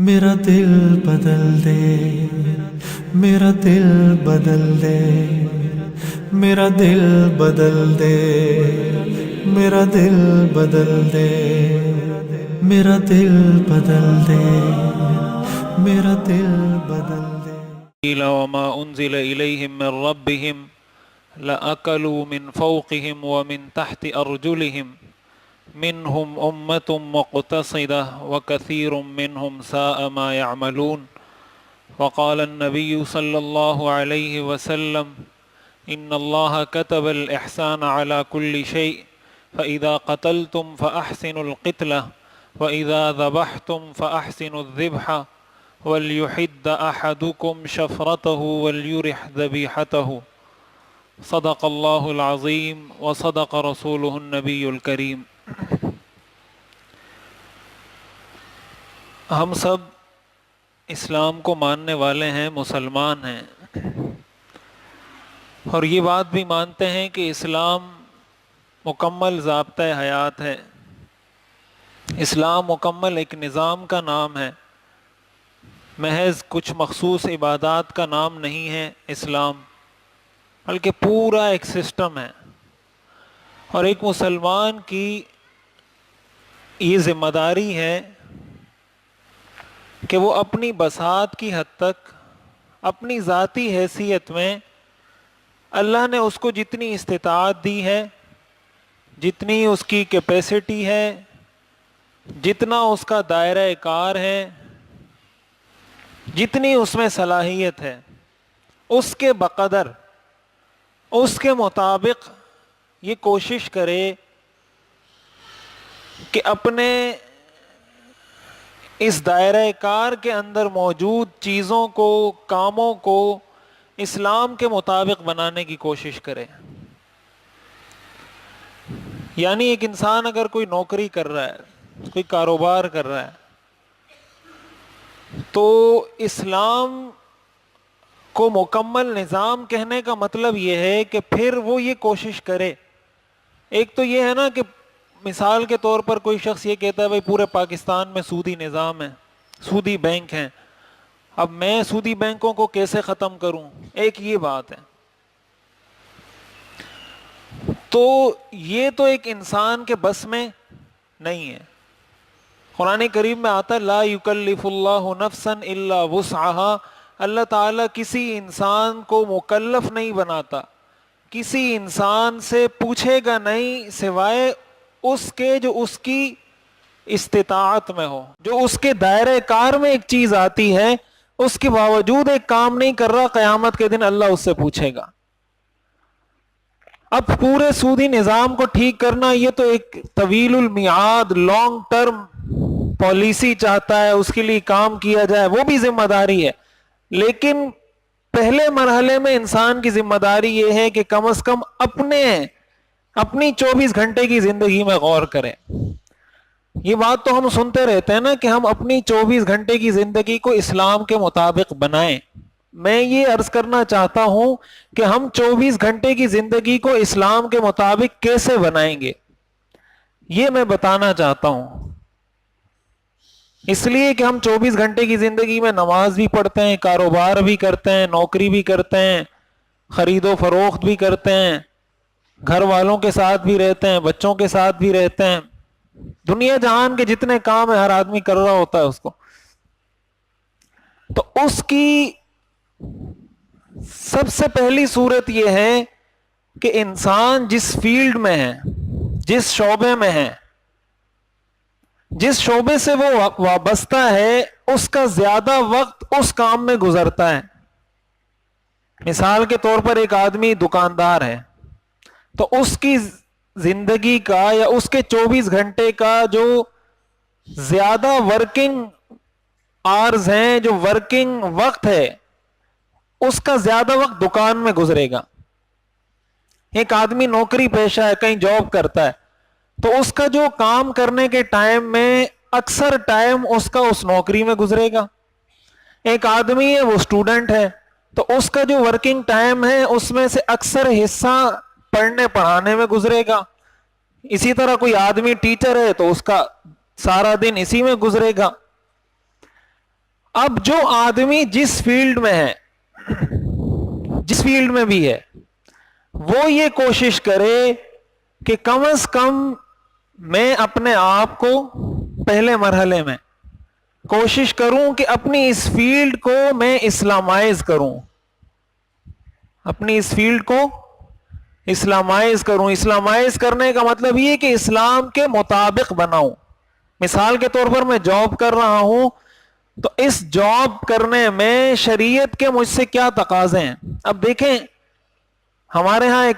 میرا دل بدل دے، میرا دل بدل دے، میرا دل بدل دے، میرا دل بدل دے، میرا دل بدل دے، میرا دل بدل دے۔ وما أنزل إليهم من ربهم لأكلوا من فوقهم ومن تحت أرجلهم منهم أمة مقتصدة وكثير منهم ساء ما يعملون وقال النبي صلى الله عليه وسلم إن الله كتب الإحسان على كل شيء فإذا قتلتم فأحسنوا القتلة وإذا ذبحتم فأحسنوا الذبحة وَلْيُحِدَّ أَحَدُكُمْ شَفْرَتَهُ وَلْيُرِحْ ذَبِيحَتَهُ صدق اللہ العظیم وصدق رسولہ النبی الکریم۔ ہم سب اسلام کو ماننے والے ہیں، مسلمان ہیں، اور یہ بات بھی مانتے ہیں کہ اسلام مکمل ضابطۂ حیات ہے، اسلام مکمل ایک نظام کا نام ہے، محض کچھ مخصوص عبادات کا نام نہیں ہے اسلام، بلکہ پورا ایک سسٹم ہے۔ اور ایک مسلمان کی یہ ذمہ داری ہے کہ وہ اپنی بساط کی حد تک، اپنی ذاتی حیثیت میں اللہ نے اس کو جتنی استطاعت دی ہے، جتنی اس کی کیپیسٹی ہے، جتنا اس کا دائرہ کار ہے، جتنی اس میں صلاحیت ہے، اس کے بقدر، اس کے مطابق یہ کوشش کرے کہ اپنے اس دائرہ کار کے اندر موجود چیزوں کو، کاموں کو اسلام کے مطابق بنانے کی کوشش کرے۔ یعنی ایک انسان اگر کوئی نوکری کر رہا ہے، کوئی کاروبار کر رہا ہے، تو اسلام کو مکمل نظام کہنے کا مطلب یہ ہے کہ پھر وہ یہ کوشش کرے۔ ایک تو یہ ہے نا کہ مثال کے طور پر کوئی شخص یہ کہتا ہے بھائی پورے پاکستان میں سودی نظام ہے، سودی بینک ہیں، اب میں سودی بینکوں کو کیسے ختم کروں، ایک یہ بات ہے۔ تو یہ تو ایک انسان کے بس میں نہیں ہے۔ قرآن کریم میں آتا ہے لا یکلف اللہ نفسا الا وسعہا، اللہ تعالیٰ کسی انسان کو مکلف نہیں بناتا، کسی انسان سے پوچھے گا نہیں سوائے اس کے جو اس کی استطاعت میں ہو، جو اس کے دائرہ کار میں ایک چیز آتی ہے، اس کے باوجود ایک کام نہیں کر رہا، قیامت کے دن اللہ اس سے پوچھے گا۔ اب پورے سودی نظام کو ٹھیک کرنا یہ تو ایک طویل المیعاد لانگ ٹرم پالیسی چاہتا ہے، اس کے لیے کام کیا جائے، وہ بھی ذمہ داری ہے، لیکن پہلے مرحلے میں انسان کی ذمہ داری یہ ہے کہ کم از کم اپنی 24 گھنٹے کی زندگی میں غور کریں۔ یہ بات تو ہم سنتے رہتے ہیں نا کہ ہم اپنی 24 گھنٹے کی زندگی کو اسلام کے مطابق بنائیں۔ میں یہ عرض کرنا چاہتا ہوں کہ ہم 24 گھنٹے کی زندگی کو اسلام کے مطابق کیسے بنائیں گے، یہ میں بتانا چاہتا ہوں۔ اس لیے کہ ہم 24 گھنٹے کی زندگی میں نماز بھی پڑھتے ہیں، کاروبار بھی کرتے ہیں، نوکری بھی کرتے ہیں، خرید و فروخت بھی کرتے ہیں، گھر والوں کے ساتھ بھی رہتے ہیں، بچوں کے ساتھ بھی رہتے ہیں، دنیا جہان کے جتنے کام ہے ہر آدمی کر رہا ہوتا ہے اس کو۔ تو اس کی سب سے پہلی صورت یہ ہے کہ انسان جس فیلڈ میں ہے، جس شعبے میں ہے، جس شعبے سے وہ وابستہ ہے، اس کا زیادہ وقت اس کام میں گزرتا ہے۔ مثال کے طور پر ایک آدمی دکاندار ہے، تو اس کی زندگی کا یا اس کے 24 گھنٹے کا جو زیادہ ورکنگ آورز ہیں، جو ورکنگ وقت ہے، اس کا زیادہ وقت دکان میں گزرے گا۔ ایک آدمی نوکری پیشہ ہے، کہیں جاب کرتا ہے، تو اس کا جو کام کرنے کے ٹائم میں اکثر ٹائم اس کا اس نوکری میں گزرے گا۔ ایک آدمی ہے وہ اسٹوڈنٹ ہے، تو اس کا جو ورکنگ ٹائم ہے اس میں سے اکثر حصہ پڑھنے پڑھانے میں گزرے گا۔ اسی طرح کوئی آدمی ٹیچر ہے تو اس کا سارا دن اسی میں گزرے گا۔ اب جو آدمی جس فیلڈ میں ہے، جس فیلڈ میں بھی ہے، وہ یہ کوشش کرے کہ کم از کم میں اپنے آپ کو پہلے مرحلے میں کوشش کروں کہ اپنی اس فیلڈ کو میں اسلامائز کروں، اپنی اس فیلڈ کو اسلامائز کروں۔ اسلامائز کرنے کا مطلب یہ کہ اسلام کے مطابق بناؤں۔ مثال کے طور پر میں جاب کر رہا ہوں، تو اس جاب کرنے میں شریعت کے مجھ سے کیا تقاضے ہیں۔ اب دیکھیں، ہمارے ہاں ایک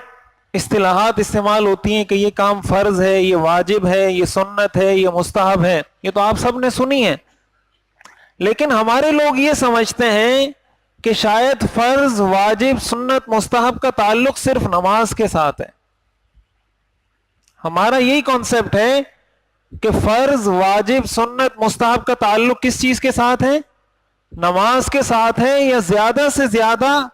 اصطلاحات استعمال ہوتی ہیں کہ یہ کام فرض ہے، یہ واجب ہے، یہ سنت ہے، یہ مستحب ہے، یہ تو آپ سب نے سنی ہے۔ لیکن ہمارے لوگ یہ سمجھتے ہیں کہ شاید فرض، واجب، سنت، مستحب کا تعلق صرف نماز کے ساتھ ہے۔ ہمارا یہی کانسیپٹ ہے کہ فرض، واجب، سنت، مستحب کا تعلق کس چیز کے ساتھ ہے؟ نماز کے ساتھ ہے، یا زیادہ سے زیادہ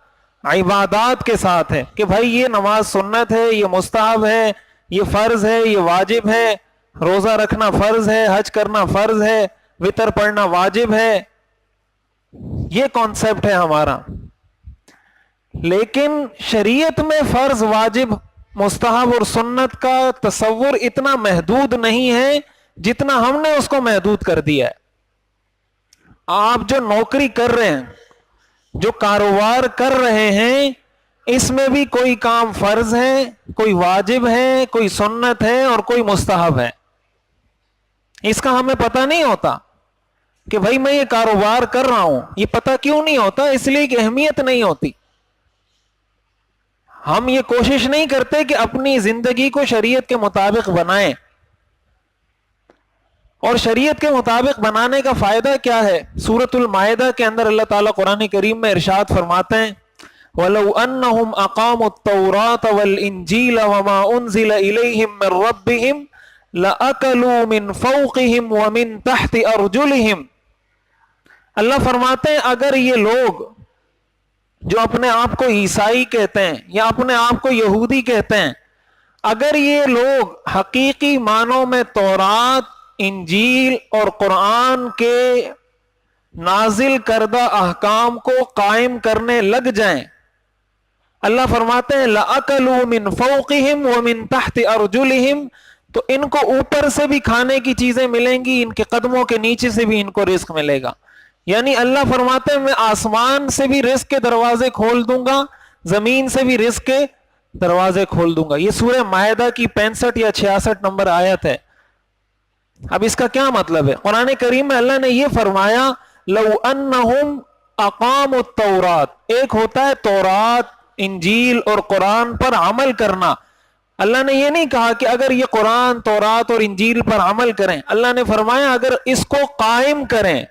عبادات کے ساتھ ہے، کہ بھائی یہ نماز سنت ہے، یہ مستحب ہے، یہ فرض ہے، یہ واجب ہے، روزہ رکھنا فرض ہے، حج کرنا فرض ہے، وتر پڑھنا واجب ہے۔ یہ کانسیپٹ ہے ہمارا۔ لیکن شریعت میں فرض، واجب، مستحب اور سنت کا تصور اتنا محدود نہیں ہے جتنا ہم نے اس کو محدود کر دیا ہے۔ آپ جو نوکری کر رہے ہیں، جو کاروبار کر رہے ہیں، اس میں بھی کوئی کام فرض ہے، کوئی واجب ہے، کوئی سنت ہے اور کوئی مستحب ہے۔ اس کا ہمیں پتہ نہیں ہوتا کہ بھائی میں یہ کاروبار کر رہا ہوں۔ یہ پتہ کیوں نہیں ہوتا؟ اس لیے کہ اہمیت نہیں ہوتی۔ ہم یہ کوشش نہیں کرتے کہ اپنی زندگی کو شریعت کے مطابق بنائیں۔ اور شریعت کے مطابق بنانے کا فائدہ کیا ہے؟ سورۃ المائدہ کے اندر اللہ تعالیٰ قرآن کریم میں ارشاد فرماتے ہیں وَلَوْ أَنَّهُمْ أَقَامُوا التَّوْرَاةَ وَالْإِنْجِيلَ وَمَا أُنزِلَ إِلَيْهِمْ مِنْ رَبِّهِمْ لَأَكَلُوا مِنْ فَوْقِهِمْ وَمِنْ تَحْتِ أَرْجُلِهِمْ۔ اللہ فرماتے ہیں اگر یہ لوگ جو اپنے آپ کو عیسائی کہتے ہیں یا اپنے آپ کو یہودی کہتے ہیں، اگر یہ لوگ حقیقی معنوں میں تورات، انجیل اور قرآن کے نازل کردہ احکام کو قائم کرنے لگ جائیں، اللہ فرماتے ہیں لَأَكَلُوا مِنْ فَوْقِهِمْ وَمِنْ تَحْتِ أَرْجُلِهِمْ، تو ان کو اوپر سے بھی کھانے کی چیزیں ملیں گی، ان کے قدموں کے نیچے سے بھی ان کو رزق ملے گا۔ یعنی اللہ فرماتے ہیں میں آسمان سے بھی رزق کے دروازے کھول دوں گا، زمین سے بھی رزق کے دروازے کھول دوں گا۔ یہ سورہ مائدہ کی 65 یا 66 نمبر آیت ہے۔ اب اس کا کیا مطلب ہے؟ قرآن کریم میں اللہ نے یہ فرمایا لو انہم اقاموا التورات، ایک ہوتا ہے تورات، انجیل اور قرآن پر عمل کرنا۔ اللہ نے یہ نہیں کہا کہ اگر یہ قرآن، تورات اور انجیل پر عمل کریں، اللہ نے فرمایا اگر اس کو قائم کریں۔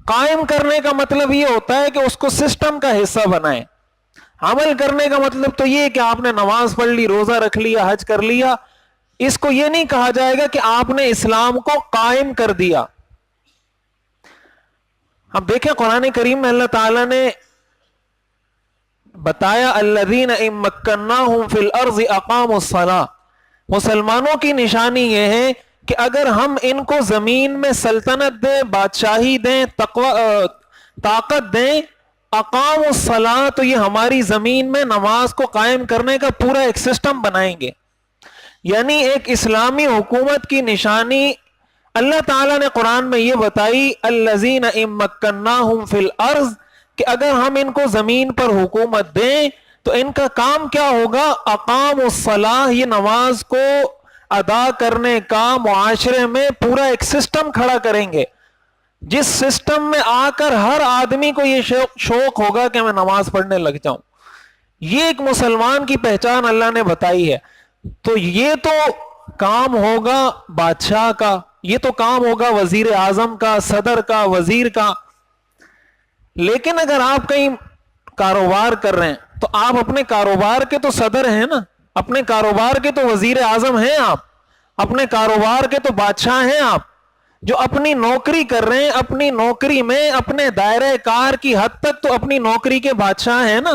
قائم کرنے کا مطلب یہ ہوتا ہے کہ اس کو سسٹم کا حصہ بنائیں۔ عمل کرنے کا مطلب تو یہ کہ آپ نے نماز پڑھ لی، روزہ رکھ لیا، حج کر لیا۔ اس کو یہ نہیں کہا جائے گا کہ آپ نے اسلام کو قائم کر دیا۔ اب دیکھیں قرآن کریم میں اللہ تعالیٰ نے بتایا الذین ان مکناہم فی الارض اقاموا الصلاۃ، مسلمانوں کی نشانی یہ ہے کہ اگر ہم ان کو زمین میں سلطنت دیں، بادشاہی دیں، طاقت دیں، اقاموا الصلاۃ، تو یہ ہماری زمین میں نماز کو قائم کرنے کا پورا ایک سسٹم بنائیں گے۔ یعنی ایک اسلامی حکومت کی نشانی اللہ تعالیٰ نے قرآن میں یہ بتائی الذین ان مکناہم فی الارض، کہ اگر ہم ان کو زمین پر حکومت دیں تو ان کا کام کیا ہوگا؟ اقاموا الصلاۃ، یہ نماز کو ادا کرنے کا معاشرے میں پورا ایک سسٹم کھڑا کریں گے، جس سسٹم میں آ کر ہر آدمی کو یہ شوق ہوگا کہ میں نماز پڑھنے لگ جاؤں۔ یہ ایک مسلمان کی پہچان اللہ نے بتائی ہے۔ تو یہ تو کام ہوگا بادشاہ کا، یہ تو کام ہوگا وزیر اعظم کا، صدر کا، وزیر کا۔ لیکن اگر آپ کہیں کاروبار کر رہے ہیں تو آپ اپنے کاروبار کے تو صدر ہیں نا، اپنے کاروبار کے تو وزیر اعظم ہیں، آپ اپنے کاروبار کے تو بادشاہ ہیں۔ آپ جو اپنی نوکری کر رہے ہیں، اپنی نوکری میں اپنے دائرہ کار کی حد تک تو اپنی نوکری کے بادشاہ ہیں نا،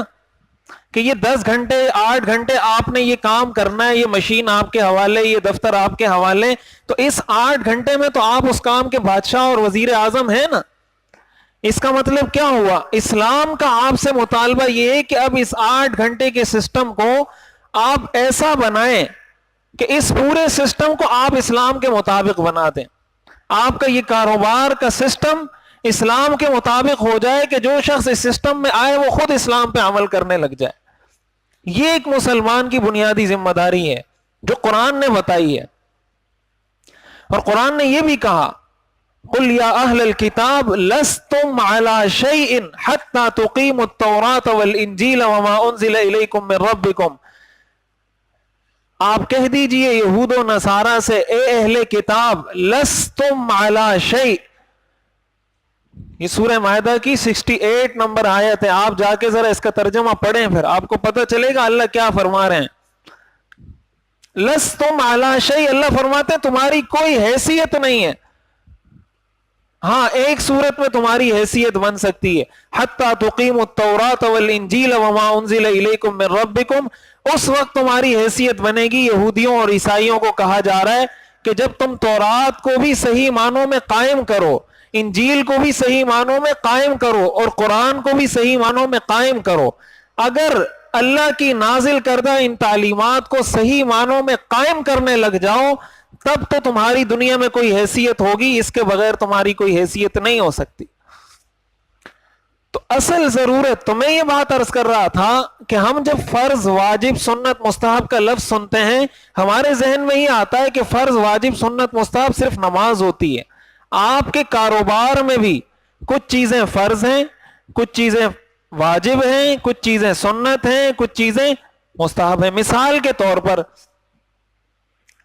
کہ یہ 10 گھنٹے 8 گھنٹے آپ نے یہ کام کرنا ہے، یہ مشین آپ کے حوالے، یہ دفتر آپ کے حوالے، تو اس 8 گھنٹے میں تو آپ اس کام کے بادشاہ اور وزیر اعظم ہیں نا۔ اس کا مطلب کیا ہوا؟ اسلام کا آپ سے مطالبہ یہ ہے کہ اب اس 8 گھنٹے کے سسٹم کو آپ ایسا بنائیں کہ اس پورے سسٹم کو آپ اسلام کے مطابق بنا دیں. آپ کا یہ کاروبار کا سسٹم اسلام کے مطابق ہو جائے کہ جو شخص اس سسٹم میں آئے وہ خود اسلام پہ عمل کرنے لگ جائے. یہ ایک مسلمان کی بنیادی ذمہ داری ہے جو قرآن نے بتائی ہے. اور قرآن نے یہ بھی کہا قل یا اہل الکتاب لستم علی شیء حتی تقیموا التوراۃ والانجیل وما انزل الیکم من ربکم. آپ کہہ دیجئے یہود و نصارہ سے اے اہل کتاب لستم علی شیء. یہ سورہ مائدہ کی 68 نمبر آیت ہے. آپ جا کے ذرا اس کا ترجمہ پڑھیں پھر آپ کو پتہ چلے گا اللہ کیا فرما رہے ہیں. لستم علی شیء، اللہ فرماتے ہیں تمہاری کوئی حیثیت نہیں ہے. ہاں ایک صورت میں تمہاری حیثیت بن سکتی ہے حتی تقیموا التوراۃ والانجیل وما انزل الیکم من ربکم. اس وقت تمہاری حیثیت بنے گی. یہودیوں اور عیسائیوں کو کہا جا رہا ہے کہ جب تم تورات کو بھی صحیح معنوں میں قائم کرو، انجیل کو بھی صحیح معنوں میں قائم کرو اور قرآن کو بھی صحیح معنوں میں قائم کرو. اگر اللہ کی نازل کردہ ان تعلیمات کو صحیح معنوں میں قائم کرنے لگ جاؤ تب تو تمہاری دنیا میں کوئی حیثیت ہوگی. اس کے بغیر تمہاری کوئی حیثیت نہیں ہو سکتی. تو اصل ضرورت تو میں یہ بات عرض کر رہا تھا کہ ہم جب فرض، واجب، سنت، مستحب کا لفظ سنتے ہیں ہمارے ذہن میں یہ آتا ہے کہ فرض، واجب، سنت، مستحب صرف نماز ہوتی ہے. آپ کے کاروبار میں بھی کچھ چیزیں فرض ہیں، کچھ چیزیں واجب ہیں، کچھ چیزیں سنت ہیں، کچھ چیزیں مستحب ہیں. مثال کے طور پر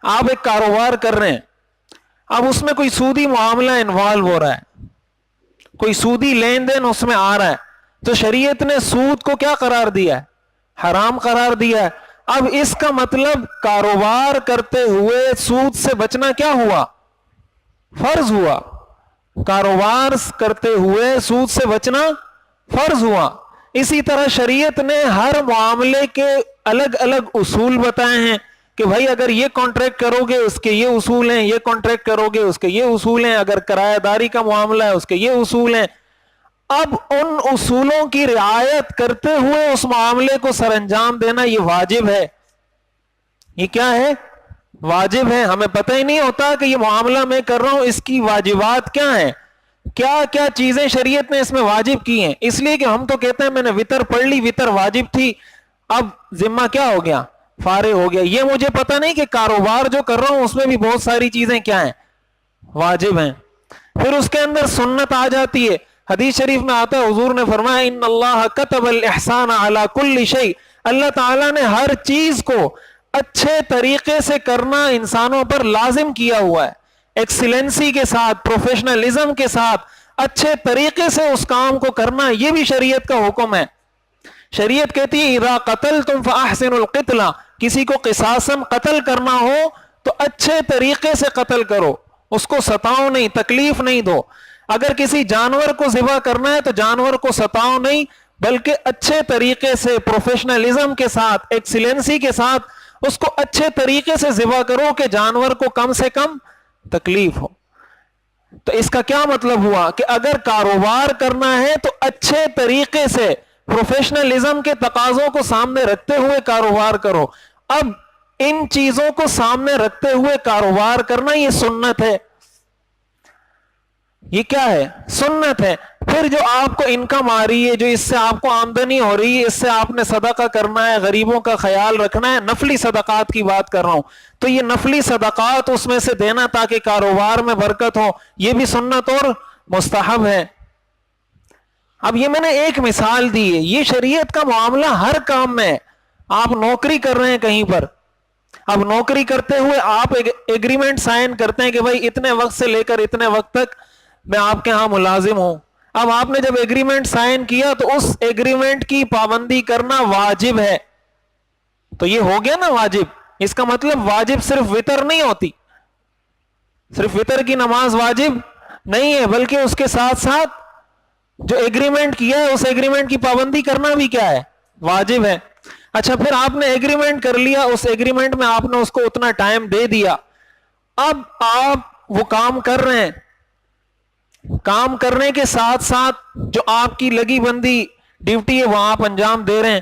آپ ایک کاروبار کر رہے ہیں، اب اس میں کوئی سودی معاملہ انوالو ہو رہا ہے، کوئی سودی لین دین اس میں آ رہا ہے، تو شریعت نے سود کو کیا قرار دیا ہے؟ حرام قرار دیا ہے. اب اس کا مطلب کاروبار کرتے ہوئے سود سے بچنا کیا ہوا؟ فرض ہوا. کاروبار کرتے ہوئے سود سے بچنا فرض ہوا. اسی طرح شریعت نے ہر معاملے کے الگ الگ اصول بتائے ہیں کہ بھائی اگر یہ کانٹریکٹ کرو گے اس کے یہ اصول ہیں، یہ کانٹریکٹ کرو گے اس کے یہ اصول ہیں، اگر کرایہ داری کا معاملہ ہے اس کے یہ اصول ہیں. اب ان اصولوں کی رعایت کرتے ہوئے اس معاملے کو سر انجام دینا یہ واجب ہے. یہ کیا ہے؟ واجب ہے. ہمیں پتہ ہی نہیں ہوتا کہ یہ معاملہ میں کر رہا ہوں اس کی واجبات کیا ہیں، کیا کیا چیزیں شریعت نے اس میں واجب کی ہیں. اس لیے کہ ہم تو کہتے ہیں میں نے وتر پڑھ لی، وتر واجب تھی، اب ذمہ کیا ہو گیا؟ فارغ ہو گیا. یہ مجھے پتہ نہیں کہ کاروبار جو کر رہا ہوں اس میں بھی بہت ساری چیزیں کیا ہیں؟ واجب ہیں. پھر اس کے اندر سنت آ جاتی ہے. حدیث شریف میں آتا ہے حضور نے فرمایا ان اللہ کتب الاحسان علی کل شیء. اللہ تعالیٰ نے ہر چیز کو اچھے طریقے سے کرنا انسانوں پر لازم کیا ہوا ہے. ایکسیلنسی کے ساتھ، پروفیشنلزم کے ساتھ اچھے طریقے سے اس کام کو کرنا یہ بھی شریعت کا حکم ہے. شریعت کہتی ہے اذا قتلتم فاحسنوا القتلہ، کسی کو قصاصاً قتل کرنا ہو تو اچھے طریقے سے قتل کرو، اس کو ستاؤ نہیں، تکلیف نہیں دو. اگر کسی جانور کو ذبح کرنا ہے تو جانور کو ستاؤ نہیں بلکہ اچھے طریقے سے، پروفیشنلزم کے ساتھ، ایکسیلنسی کے ساتھ اس کو اچھے طریقے سے ذبح کرو کہ جانور کو کم سے کم تکلیف ہو. تو اس کا کیا مطلب ہوا کہ اگر کاروبار کرنا ہے تو اچھے طریقے سے پروفیشنلزم کے تقاضوں کو سامنے رکھتے ہوئے کاروبار کرو. اب ان چیزوں کو سامنے رکھتے ہوئے کاروبار کرنا یہ سنت ہے. یہ کیا ہے؟ سنت ہے. پھر جو آپ کو انکم آ رہی ہے، جو اس سے آپ کو آمدنی ہو رہی ہے، اس سے آپ نے صدقہ کرنا ہے، غریبوں کا خیال رکھنا ہے. نفلی صدقات کی بات کر رہا ہوں، تو یہ نفلی صدقات اس میں سے دینا تاکہ کاروبار میں برکت ہو، یہ بھی سنت اور مستحب ہے. اب یہ میں نے ایک مثال دی ہے، یہ شریعت کا معاملہ ہر کام میں ہے. آپ نوکری کر رہے ہیں کہیں پر، اب نوکری کرتے ہوئے آپ ایگریمنٹ سائن کرتے ہیں کہ بھائی اتنے وقت سے لے کر اتنے وقت تک میں آپ کے ہاں ملازم ہوں. اب آپ نے جب ایگریمنٹ سائن کیا تو اس ایگریمنٹ کی پابندی کرنا واجب ہے. تو یہ ہو گیا نا واجب. اس کا مطلب واجب صرف وتر نہیں ہوتی، صرف وتر کی نماز واجب نہیں ہے، بلکہ اس کے ساتھ ساتھ جو ایگریمنٹ کیا ہے اس ایگریمنٹ کی پابندی کرنا بھی کیا ہے؟ واجب ہے. اچھا پھر آپ نے ایگریمنٹ کر لیا، اس ایگریمنٹ میں آپ نے اس کو اتنا ٹائم دے دیا، اب آپ وہ کام کر رہے ہیں، کام کرنے کے ساتھ ساتھ جو آپ کی لگی بندی ڈیوٹی ہے وہاں آپ انجام دے رہے ہیں،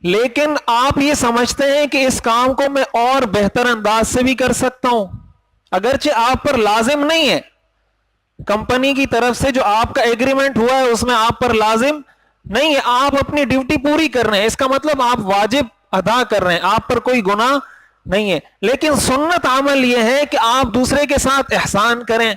لیکن آپ یہ سمجھتے ہیں کہ اس کام کو میں اور بہتر انداز سے بھی کر سکتا ہوں، اگرچہ آپ پر لازم نہیں ہے، کمپنی کی طرف سے جو آپ کا ایگریمنٹ ہوا ہے اس میں آپ پر لازم نہیں ہے، آپ اپنی ڈیوٹی پوری کر رہے ہیں، اس کا مطلب آپ واجب ادا کر رہے ہیں، آپ پر کوئی گناہ نہیں ہے، لیکن سنت عمل یہ ہے کہ آپ دوسرے کے ساتھ احسان کریں،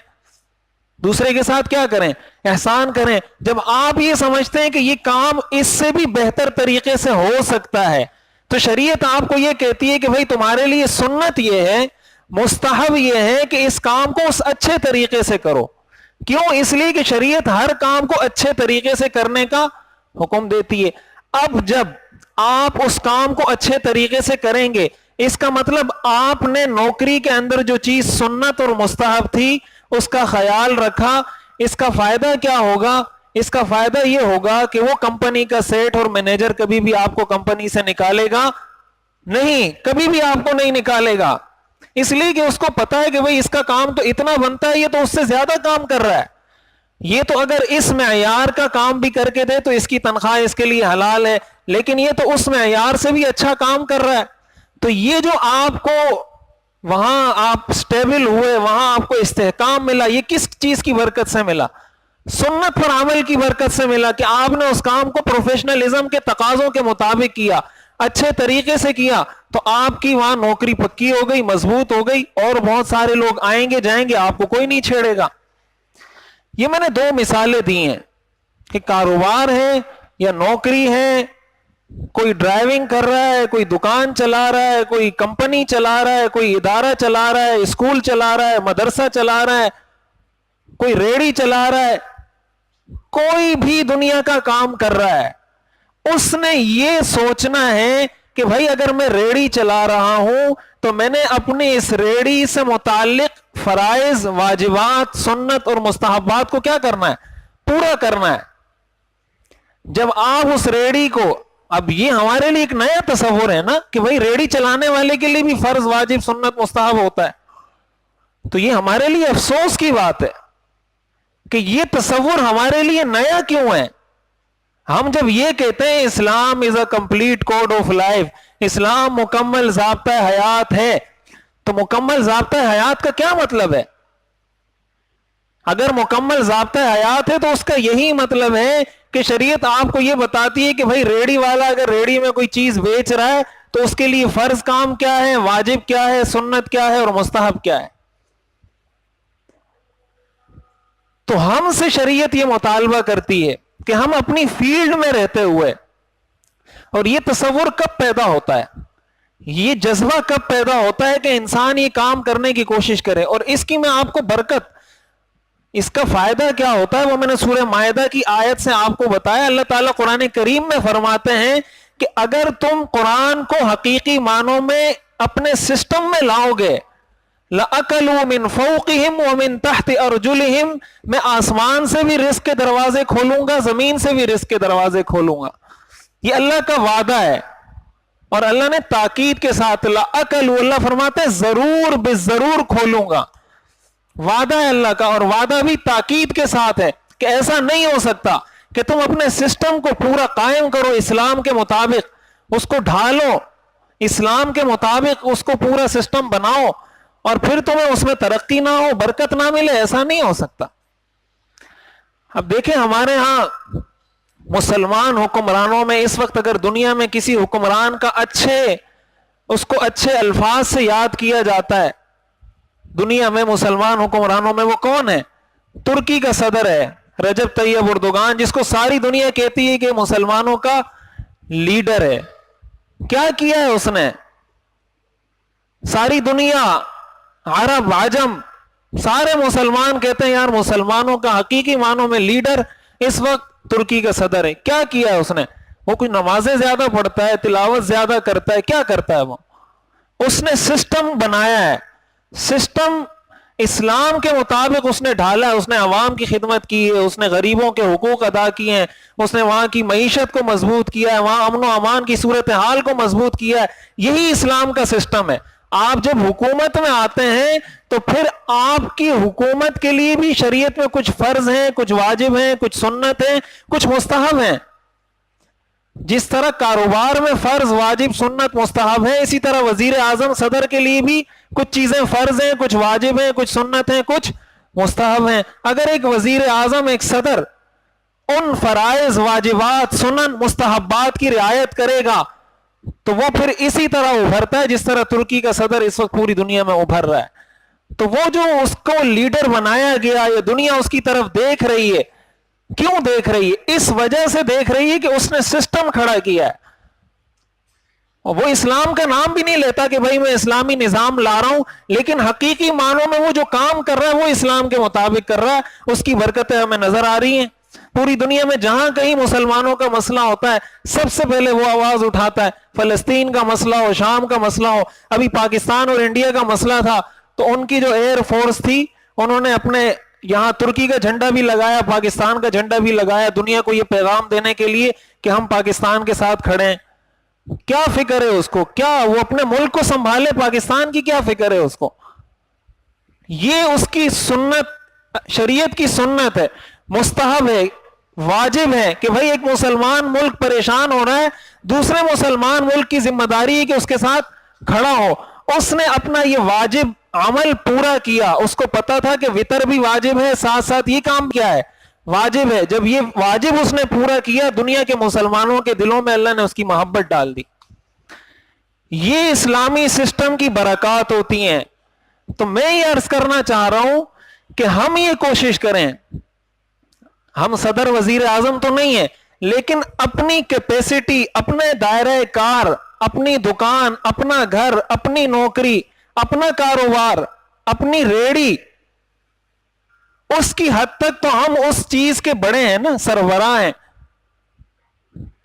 دوسرے کے ساتھ کیا کریں؟ احسان کریں۔ جب آپ یہ سمجھتے ہیں کہ یہ کام اس سے بھی بہتر طریقے سے ہو سکتا ہے تو شریعت آپ کو یہ کہتی ہے کہ بھائی تمہارے لیے سنت یہ ہے، مستحب یہ ہے کہ اس کام کو اس اچھے طریقے سے کرو۔ کیوں؟ اس لیے کہ شریعت ہر کام کو اچھے طریقے سے کرنے کا حکم دیتی ہے۔ اب جب آپ اس کام کو اچھے طریقے سے کریں گے، اس کا مطلب آپ نے نوکری کے اندر جو چیز سنت اور مستحب تھی اس کا خیال رکھا۔ اس کا فائدہ کیا ہوگا؟ اس کا فائدہ یہ ہوگا کہ وہ کمپنی کا سیٹ اور مینیجر کبھی بھی آپ کو کمپنی سے نکالے گا نہیں، کبھی بھی آپ کو نہیں نکالے گا، اس لیے کہ اس کو پتا ہے کہ بھئی اس کا کام تو اتنا بنتا ہے، یہ تو اس سے زیادہ کام کر رہا ہے، یہ تو اگر اس معیار کا کام بھی کر کے دے تو اس کی تنخواہ اس کے لیے حلال ہے، لیکن یہ تو اس معیار سے بھی اچھا کام کر رہا ہے۔ تو یہ جو آپ کو وہاں آپ سٹیبل ہوئے، وہاں آپ کو استحکام ملا، یہ کس چیز کی برکت سے ملا؟ سنت پر عمل کی برکت سے ملا کہ آپ نے اس کام کو پروفیشنلزم کے تقاضوں کے مطابق کیا، اچھے طریقے سے کیا، تو آپ کی وہاں نوکری پکی ہو گئی، مضبوط ہو گئی، اور بہت سارے لوگ آئیں گے جائیں گے، آپ کو کوئی نہیں چھیڑے گا۔ یہ میں نے دو مثالیں دی ہیں کہ کاروبار ہے یا نوکری ہے، کوئی ڈرائیونگ کر رہا ہے، کوئی دکان چلا رہا ہے، کوئی کمپنی چلا رہا ہے، کوئی ادارہ چلا رہا ہے، اسکول چلا رہا ہے، مدرسہ چلا رہا ہے، کوئی ریڑھی چلا رہا ہے، کوئی بھی دنیا کا کام کر رہا ہے، اس نے یہ سوچنا ہے کہ بھائی اگر میں ریڑھی چلا رہا ہوں تو میں نے اپنی اس ریڑھی سے متعلق فرائض، واجبات، سنت اور مستحبات کو کیا کرنا ہے؟ پورا کرنا ہے۔ جب آپ اس ریڑھی کو، اب یہ ہمارے لیے ایک نیا تصور ہے نا کہ بھئی ریڑھی چلانے والے کے لیے بھی فرض، واجب، سنت، مستحب ہوتا ہے، تو یہ ہمارے لیے افسوس کی بات ہے کہ یہ تصور ہمارے لیے نیا کیوں ہے۔ ہم جب یہ کہتے ہیں Islam is a complete code of life, اسلام مکمل ضابطہ حیات ہے، تو مکمل ضابطہ حیات کا کیا مطلب ہے؟ اگر مکمل ضابطہ حیات ہے تو اس کا یہی مطلب ہے کہ شریعت آپ کو یہ بتاتی ہے کہ بھائی ریڑھی والا اگر ریڑھی میں کوئی چیز بیچ رہا ہے تو اس کے لیے فرض کام کیا ہے، واجب کیا ہے، سنت کیا ہے اور مستحب کیا ہے۔ تو ہم سے شریعت یہ مطالبہ کرتی ہے کہ ہم اپنی فیلڈ میں رہتے ہوئے، اور یہ تصور کب پیدا ہوتا ہے، یہ جذبہ کب پیدا ہوتا ہے کہ انسان یہ کام کرنے کی کوشش کرے، اور اس کی میں آپ کو برکت، اس کا فائدہ کیا ہوتا ہے وہ میں نے سورہ مائدہ کی آیت سے آپ کو بتایا۔ اللہ تعالیٰ قرآن کریم میں فرماتے ہیں کہ اگر تم قرآن کو حقیقی معنوں میں اپنے سسٹم میں لاؤ گے، لَأَكَلُوا مِن فَوْقِهِمْ وَمِن تَحْتِ أَرْجُلِهِمْ، میں آسمان سے بھی رزق کے دروازے کھولوں گا، زمین سے بھی رزق کے دروازے کھولوں گا۔ یہ اللہ کا وعدہ ہے، اور اللہ نے تاکید کے ساتھ لَأَكَلُوا، اللہ فرماتے ہیں ضرور بالضرور کھولوں گا، وعدہ ہے اللہ کا، اور وعدہ بھی تاکید کے ساتھ ہے کہ ایسا نہیں ہو سکتا کہ تم اپنے سسٹم کو پورا قائم کرو اسلام کے مطابق، اس کو ڈھالو اسلام کے مطابق، اس کو پورا سسٹم بناؤ، اور پھر تمہیں اس میں ترقی نہ ہو، برکت نہ ملے، ایسا نہیں ہو سکتا۔ اب دیکھیں ہمارے ہاں مسلمان حکمرانوں میں اس وقت اگر دنیا میں کسی حکمران کا اس کو اچھے الفاظ سے یاد کیا جاتا ہے دنیا میں، مسلمان حکمرانوں میں، وہ کون ہے؟ ترکی کا صدر ہے رجب طیب اردوغان، جس کو ساری دنیا کہتی ہے کہ مسلمانوں کا لیڈر ہے۔ کیا کیا ہے اس نے؟ ساری دنیا، عرب، عجم، سارے مسلمان کہتے ہیں یار مسلمانوں کا حقیقی معنوں میں لیڈر اس وقت ترکی کا صدر ہے۔ کیا کیا ہے اس نے؟ وہ کوئی نمازیں زیادہ پڑھتا ہے، تلاوت زیادہ کرتا ہے، کیا کرتا ہے وہ؟ اس نے سسٹم بنایا ہے، سسٹم اسلام کے مطابق اس نے ڈھالا ہے، اس نے عوام کی خدمت کی ہے، اس نے غریبوں کے حقوق ادا کیے ہیں، اس نے وہاں کی معیشت کو مضبوط کیا ہے، وہاں امن و امان کی صورتحال کو مضبوط کیا ہے۔ یہی اسلام کا سسٹم ہے۔ آپ جب حکومت میں آتے ہیں تو پھر آپ کی حکومت کے لیے بھی شریعت میں کچھ فرض ہیں، کچھ واجب ہیں، کچھ سنت ہیں، کچھ مستحب ہیں. جس طرح کاروبار میں فرض، واجب، سنت، مستحب ہے، اسی طرح وزیر اعظم، صدر کے لیے بھی کچھ چیزیں فرض ہیں، کچھ واجب ہیں، کچھ سنت ہیں، کچھ مستحب ہیں. اگر ایک وزیر اعظم، ایک صدر ان فرائض، واجبات، سنن، مستحبات کی رعایت کرے گا تو وہ پھر اسی طرح ابھرتا ہے جس طرح ترکی کا صدر اس وقت پوری دنیا میں ابھر رہا ہے. تو وہ جو اس کو لیڈر بنایا گیا، یہ دنیا اس کی طرف دیکھ رہی ہے. کیوں دیکھ رہی ہے؟ اس وجہ سے دیکھ رہی ہے کہ اس نے سسٹم کھڑا کیا ہے. اور وہ اسلام کا نام بھی نہیں لیتا کہ بھائی میں اسلامی نظام لا رہا ہوں، لیکن حقیقی معنوں میں وہ جو کام کر رہا ہے وہ اسلام کے مطابق کر رہا ہے. اس کی برکتیں ہمیں نظر آ رہی ہیں. پوری دنیا میں جہاں کہیں مسلمانوں کا مسئلہ ہوتا ہے سب سے پہلے وہ آواز اٹھاتا ہے. فلسطین کا مسئلہ ہو، شام کا مسئلہ ہو، ابھی پاکستان اور انڈیا کا مسئلہ تھا تو ان کی جو ایئر فورس تھی انہوں نے اپنے یہاں ترکی کا جھنڈا بھی لگایا، پاکستان کا جھنڈا بھی لگایا، دنیا کو یہ پیغام دینے کے لیے کہ ہم پاکستان کے ساتھ کھڑے ہیں. کیا فکر ہے اس کو؟ کیا وہ اپنے ملک کو سنبھالے؟ پاکستان کی کیا فکر ہے اس کو؟ یہ اس کی سنت، شریعت کی سنت ہے، مستحب ہے، واجب ہے کہ بھائی ایک مسلمان ملک پریشان ہو رہا ہے، دوسرے مسلمان ملک کی ذمہ داری ہے کہ اس کے ساتھ کھڑا ہو. اس نے اپنا یہ واجب عمل پورا کیا. اس کو پتا تھا کہ وطر بھی واجب ہے، ساتھ ساتھ یہ کام کیا ہے؟ واجب ہے. جب یہ واجب اس نے پورا کیا، دنیا کے مسلمانوں کے دلوں میں اللہ نے اس کی محبت ڈال دی. یہ اسلامی سسٹم کی برکات ہوتی ہیں. تو میں یہ عرض کرنا چاہ رہا ہوں کہ ہم یہ کوشش کریں، ہم صدر وزیر اعظم تو نہیں ہیں، لیکن اپنی کیپیسٹی، اپنے دائرہ کار، اپنی دکان، اپنا گھر، اپنی نوکری، اپنا کاروبار، اپنی ریڑی، اس کی حد تک تو ہم اس چیز کے بڑے ہیں نا، سربراہ ہیں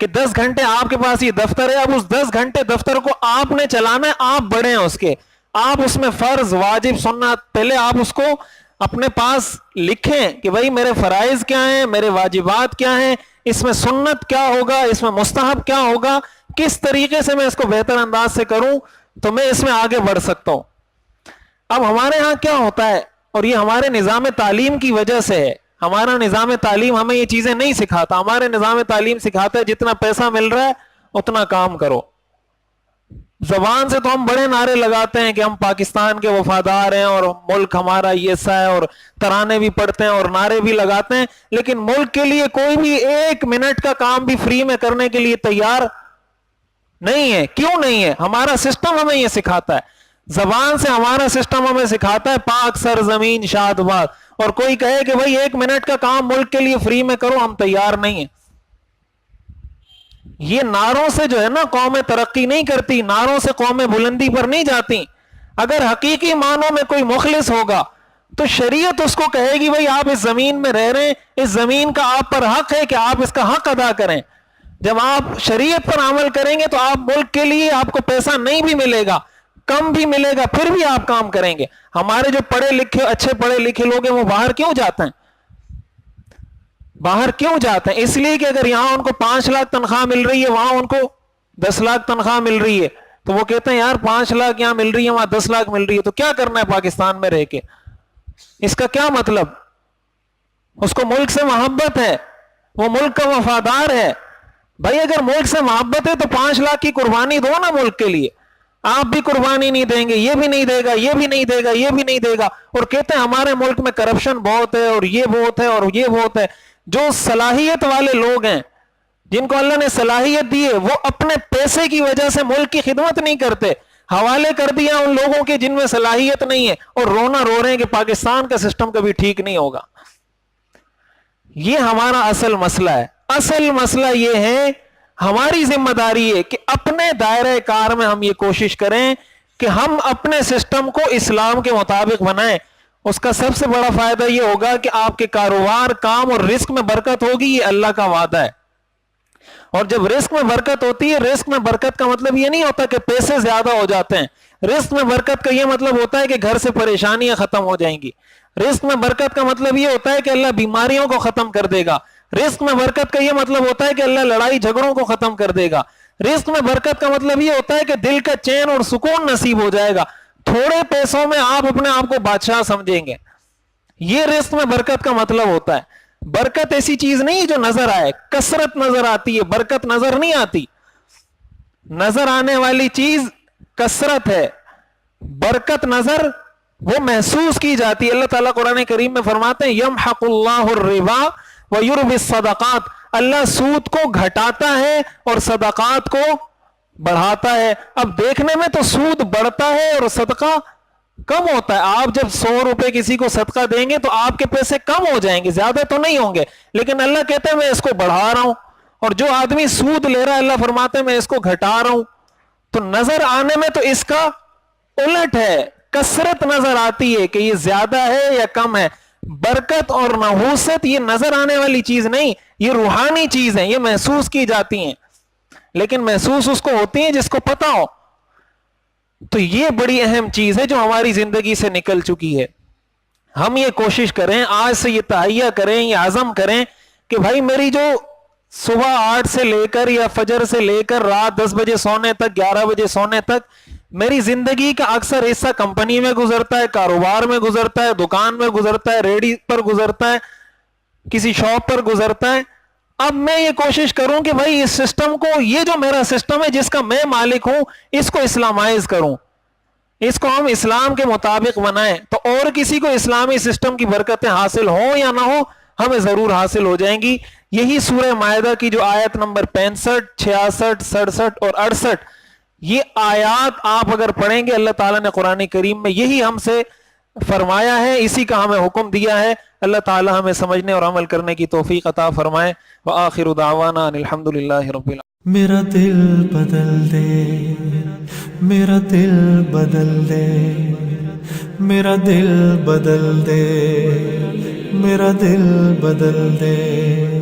کہ 10 گھنٹے آپ کے پاس یہ دفتر ہے، اب اس 10 گھنٹے دفتر کو آپ نے چلانا ہے، آپ بڑے ہیں اس کے. آپ اس میں فرض، واجب، سنت پہلے آپ اس کو اپنے پاس لکھیں کہ بھائی میرے فرائض کیا ہیں، میرے واجبات کیا ہیں، اس میں سنت کیا ہوگا، اس میں مستحب کیا ہوگا، کس طریقے سے میں اس کو بہتر انداز سے کروں تو میں اس میں آگے بڑھ سکتا ہوں. اب ہمارے ہاں کیا ہوتا ہے، اور یہ ہمارے نظام تعلیم کی وجہ سے ہے. ہمارا نظام تعلیم ہمیں یہ چیزیں نہیں سکھاتا. ہمارے نظام تعلیم سکھاتا ہے جتنا پیسہ مل رہا ہے اتنا کام کرو. زبان سے تو ہم بڑے نعرے لگاتے ہیں کہ ہم پاکستان کے وفادار ہیں اور ملک ہمارا یہ سا ہے، اور ترانے بھی پڑھتے ہیں اور نعرے بھی لگاتے ہیں، لیکن ملک کے لیے کوئی بھی 1 منٹ کا کام بھی فری میں کرنے کے لیے تیار نہیں ہے. کیوں نہیں ہے؟ ہمارا سسٹم ہمیں یہ سکھاتا ہے. زبان سے ہمارا سسٹم ہمیں سکھاتا ہے پاک سرزمین شاد باد، اور کوئی کہے کہ بھائی 1 منٹ کا کام ملک کے لیے فری میں کرو، ہم تیار نہیں ہیں. یہ نعروں سے جو ہے نا قومیں ترقی نہیں کرتی، نعروں سے قومیں بلندی پر نہیں جاتی. اگر حقیقی معنوں میں کوئی مخلص ہوگا تو شریعت اس کو کہے گی بھائی آپ اس زمین میں رہ رہے ہیں، اس زمین کا آپ پر حق ہے کہ آپ اس کا حق ادا کریں. جب آپ شریعت پر عمل کریں گے تو آپ ملک کے لیے آپ کو پیسہ نہیں بھی ملے گا، کم بھی ملے گا، پھر بھی آپ کام کریں گے. ہمارے جو پڑھے لکھے، اچھے پڑھے لکھے لوگ ہیں وہ باہر کیوں جاتے ہیں؟ باہر کیوں جاتے ہیں؟ اس لیے کہ اگر یہاں ان کو 5 لاکھ تنخواہ مل رہی ہے، وہاں ان کو 10 لاکھ تنخواہ مل رہی ہے، تو وہ کہتے ہیں یار 5 لاکھ یہاں مل رہی ہے، وہاں 10 لاکھ مل رہی ہے، تو کیا کرنا ہے پاکستان میں رہ کے؟ اس کا کیا مطلب؟ اس کو ملک سے محبت ہے، وہ ملک کا وفادار ہے. بھائی اگر ملک سے محبت ہے تو 5 لاکھ کی قربانی دو نا ملک کے لیے. آپ بھی قربانی نہیں دیں گے، یہ بھی نہیں دے گا، یہ بھی نہیں دے گا، یہ بھی نہیں دے گا، اور کہتے ہیں ہمارے ملک میں کرپشن بہت ہے اور یہ بہت ہے اور یہ بہت ہے. جو صلاحیت والے لوگ ہیں، جن کو اللہ نے صلاحیت دی ہے، وہ اپنے پیسے کی وجہ سے ملک کی خدمت نہیں کرتے، حوالے کر دیا ان لوگوں کے جن میں صلاحیت نہیں ہے، اور رونا رو رہے ہیں کہ پاکستان کا سسٹم کبھی ٹھیک نہیں ہوگا. یہ ہمارا اصل مسئلہ ہے. اصل مسئلہ یہ ہے، ہماری ذمہ داری ہے کہ اپنے دائرہ کار میں ہم یہ کوشش کریں کہ ہم اپنے سسٹم کو اسلام کے مطابق بنائیں. اس کا سب سے بڑا فائدہ یہ ہوگا کہ آپ کے کاروبار، کام اور رزق میں برکت ہوگی. یہ اللہ کا وعدہ ہے. اور جب رزق میں برکت ہوتی ہے، رزق میں برکت کا مطلب یہ نہیں ہوتا کہ پیسے زیادہ ہو جاتے ہیں. رزق میں برکت کا یہ مطلب ہوتا ہے کہ گھر سے پریشانیاں ختم ہو جائیں گی. رزق میں برکت کا مطلب یہ ہوتا ہے کہ اللہ بیماریوں کو ختم کر دے گا. رزق میں برکت کا یہ مطلب ہوتا ہے کہ اللہ لڑائی جھگڑوں کو ختم کر دے گا. رزق میں برکت کا مطلب یہ ہوتا ہے کہ دل کا چین اور سکون نصیب ہو جائے گا. تھوڑے پیسوں میں آپ اپنے آپ کو بادشاہ سمجھیں گے. یہ رزق میں برکت کا مطلب ہوتا ہے. برکت ایسی چیز نہیں جو نظر آئے, کثرت نظر آتی ہے, برکت نظر نہیں آتی. نظر آنے والی چیز کثرت ہے, برکت نظر وہ محسوس کی جاتی ہے. اللہ تعالیٰ قرآن کریم میں فرماتے ہیں یمحق اللہ الربا ویربی الصدقات, اللہ سود کو گھٹاتا ہے اور صدقات کو بڑھاتا ہے. اب دیکھنے میں تو سود بڑھتا ہے اور صدقہ کم ہوتا ہے. آپ جب 100 روپے کسی کو صدقہ دیں گے تو آپ کے پیسے کم ہو جائیں گے, زیادہ تو نہیں ہوں گے, لیکن اللہ کہتے ہیں میں اس کو بڑھا رہا ہوں. اور جو آدمی سود لے رہا ہے اللہ فرماتے ہیں میں اس کو گھٹا رہا ہوں. تو نظر آنے میں تو اس کا الٹ ہے, کثرت نظر آتی ہے کہ یہ زیادہ ہے یا کم ہے. برکت اور نحوست یہ نظر آنے والی چیز نہیں, یہ روحانی چیز ہے, یہ محسوس کی جاتی ہیں. لیکن محسوس اس کو ہوتی ہیں جس کو پتا ہو. تو یہ بڑی اہم چیز ہے جو ہماری زندگی سے نکل چکی ہے. ہم یہ کوشش کریں, آج سے یہ تہیہ کریں, یہ عزم کریں کہ بھائی میری جو صبح 8 سے لے کر یا فجر سے لے کر رات 10 بجے سونے تک, 11 بجے سونے تک, میری زندگی کا اکثر حصہ کمپنی میں گزرتا ہے, کاروبار میں گزرتا ہے, دکان میں گزرتا ہے, ریڈی پر گزرتا ہے, کسی شاپ پر گزرتا ہے. اب میں یہ کوشش کروں کہ بھائی اس سسٹم کو, یہ جو میرا سسٹم ہے جس کا میں مالک ہوں, اس کو اسلامائز کروں, اس کو ہم اسلام کے مطابق بنائیں. تو اور کسی کو اسلامی سسٹم کی برکتیں حاصل ہوں یا نہ ہو, ہمیں ضرور حاصل ہو جائیں گی. یہی سورہ مائدہ کی جو آیت نمبر 65, 66, 67 اور 68, یہ آیات آپ اگر پڑھیں گے, اللہ تعالیٰ نے قرآن کریم میں یہی ہم سے فرمایا ہے, اسی کا ہمیں حکم دیا ہے. اللہ تعالیٰ ہمیں سمجھنے اور عمل کرنے کی توفیق عطا فرمائے. وآخر دعوانا ان الحمدللہ رب العالمین. میرا دل بدل دے, میرا دل بدل دے, میرا دل بدل دے, میرا دل بدل دے.